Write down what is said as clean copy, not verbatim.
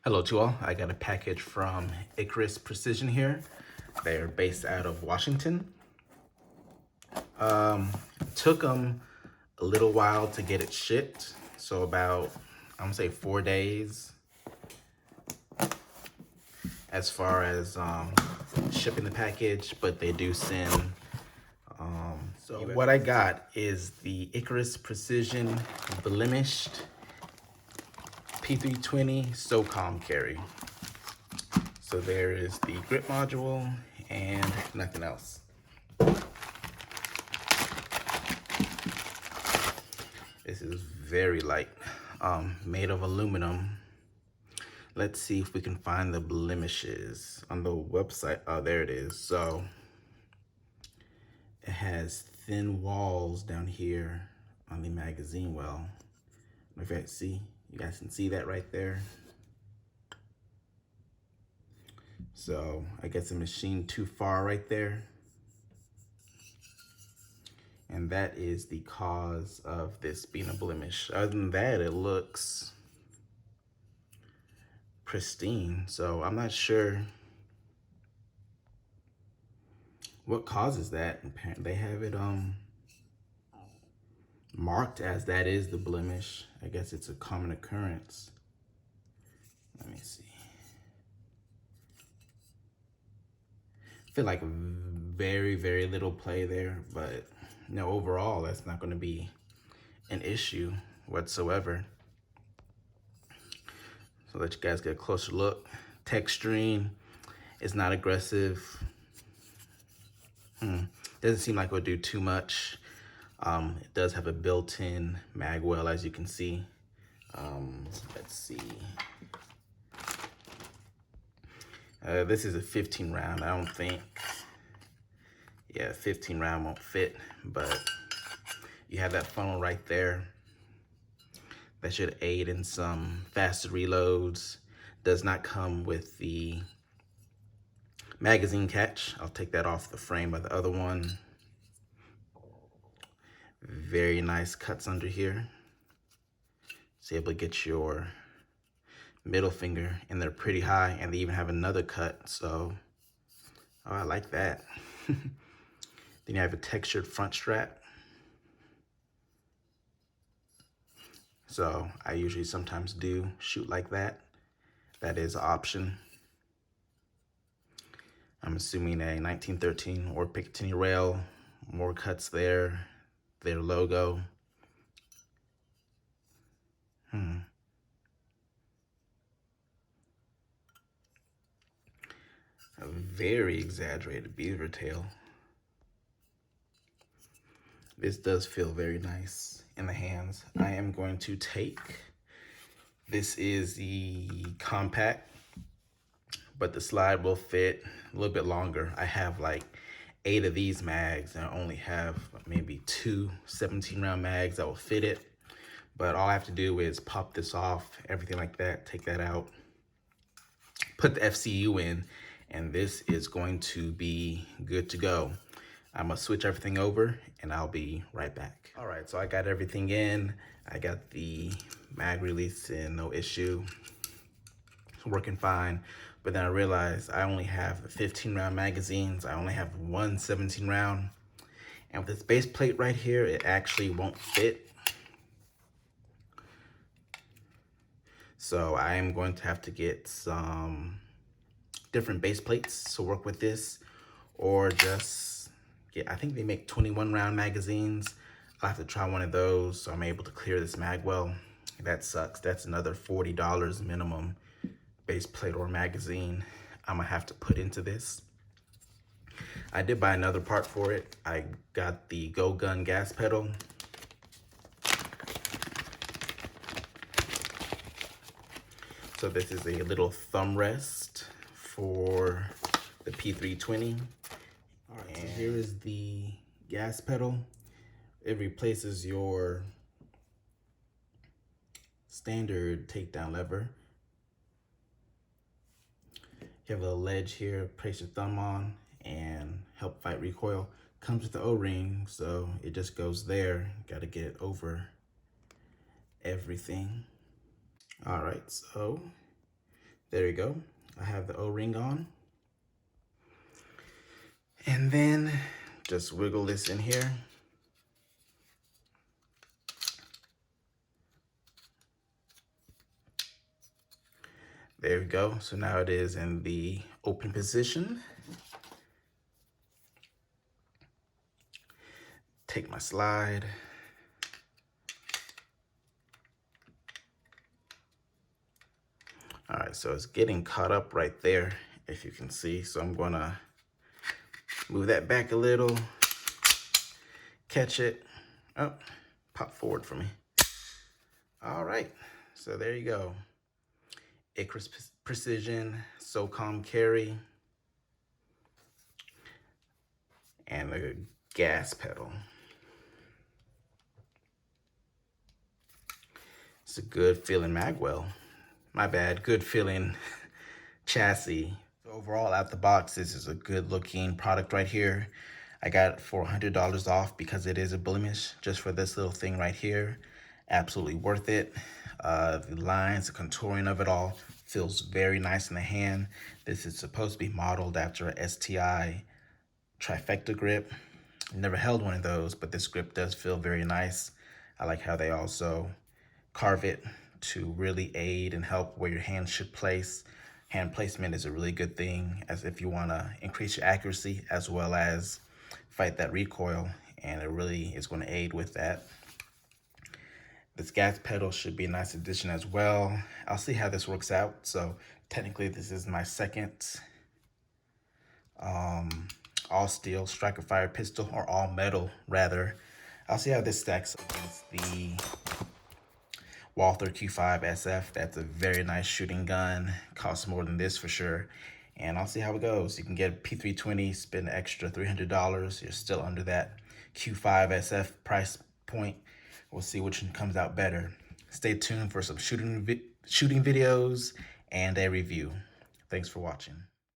Hello to all. I got a package from Icarus Precision here. They're based out of Washington. Took them a little while to get it shipped. So about, I'm gonna say 4 days as far as shipping the package, but they do send. So what I got is the Icarus Precision Blemished P320 SOCOM carry. So there is the grip module and nothing else. This is very light, made of aluminum. Let's see if we can find the blemishes on the website. Oh, there it is. So it has thin walls down here on the magazine well. If you guys see, you guys can see that right there. So I guess the machine too far right there. And that is the cause of this being a blemish. Other than that, it looks pristine. So I'm not sure what causes that. They have it marked as that is the blemish. I guess it's a common occurrence. Let me see. I feel like very, very little play there, but no, overall, that's not going to be an issue whatsoever. So let you guys get a closer look. Texturing is not aggressive. Doesn't seem like it would do too much. It does have a built-in mag well, as you can see. Let's see. This is a 15 round. I don't think, yeah, 15 round won't fit, but you have that funnel right there. That should aid in some faster reloads. Does not come with the magazine catch. I'll take that off the frame of the other one. Very nice cuts under here. So able to get your middle finger in there pretty high, and they even have another cut. So, oh, I like that. Then you have a textured front strap. So I usually sometimes do shoot like that. That is an option. I'm assuming a 1913 or Picatinny rail, more cuts there, their logo. A very exaggerated beaver tail. This does feel very nice in the hands. I am going to take, this is the compact, but the slide will fit a little bit longer. I have like 8 of these mags, and I only have maybe 2 17 round mags that will fit it. But all I have to do is pop this off, everything like that, take that out, put the FCU in, and this is going to be good to go. I'm gonna switch everything over and I'll be right back. All right, so I got everything in. I got the mag release in, no issue. It's working fine. But then I realized I only have the 15 round magazines. I only have one 17 round. And with this base plate right here, it actually won't fit. So I am going to have to get some different base plates to work with this, or just get, I think they make 21 round magazines. I'll have to try one of those so I'm able to clear this mag well. That sucks. That's another $40 minimum base plate or magazine I'm gonna have to put into this. I did buy another part for it. I got the Go Gun gas pedal. So this is a little thumb rest for the P320. All right, so here is the gas pedal. It replaces your standard takedown lever. You have a ledge here, place your thumb on and help fight recoil. Comes with the O-ring, so it just goes there. Gotta get it over everything. All right, so There you go. I have the O-ring on. And then just wiggle this in here. There we go. So now it is in the open position. Take my slide. All right, so it's getting caught up right there, if you can see. So I'm gonna move that back a little, catch it. Oh, pop forward for me. All right, so there you go. Icarus Precision, SOCOM carry, and a gas pedal. It's a good feeling magwell. My bad, good feeling chassis. So overall, out the box, this is a good looking product right here. I got it for $100 off because it is a Blemished, just for this little thing right here. Absolutely worth it. The lines, the contouring of it all feels very nice in the hand. This is supposed to be modeled after a STI trifecta grip. Never held one of those, but this grip does feel very nice. I like how they also carve it to really aid and help where your hand should place. Hand placement is a really good thing, as if you want to increase your accuracy as well as fight that recoil, and it really is going to aid with that. This gas pedal should be a nice addition as well. I'll see how this works out. So technically this is my second all steel striker fire pistol, or all metal rather. I'll see how this stacks against the Walther Q5 SF. That's a very nice shooting gun. Costs more than this for sure. And I'll see how it goes. You can get a P320, spend an extra $300. You're still under that Q5 SF price point. We'll see which one comes out better. Stay tuned for some shooting videos and a review. Thanks for watching.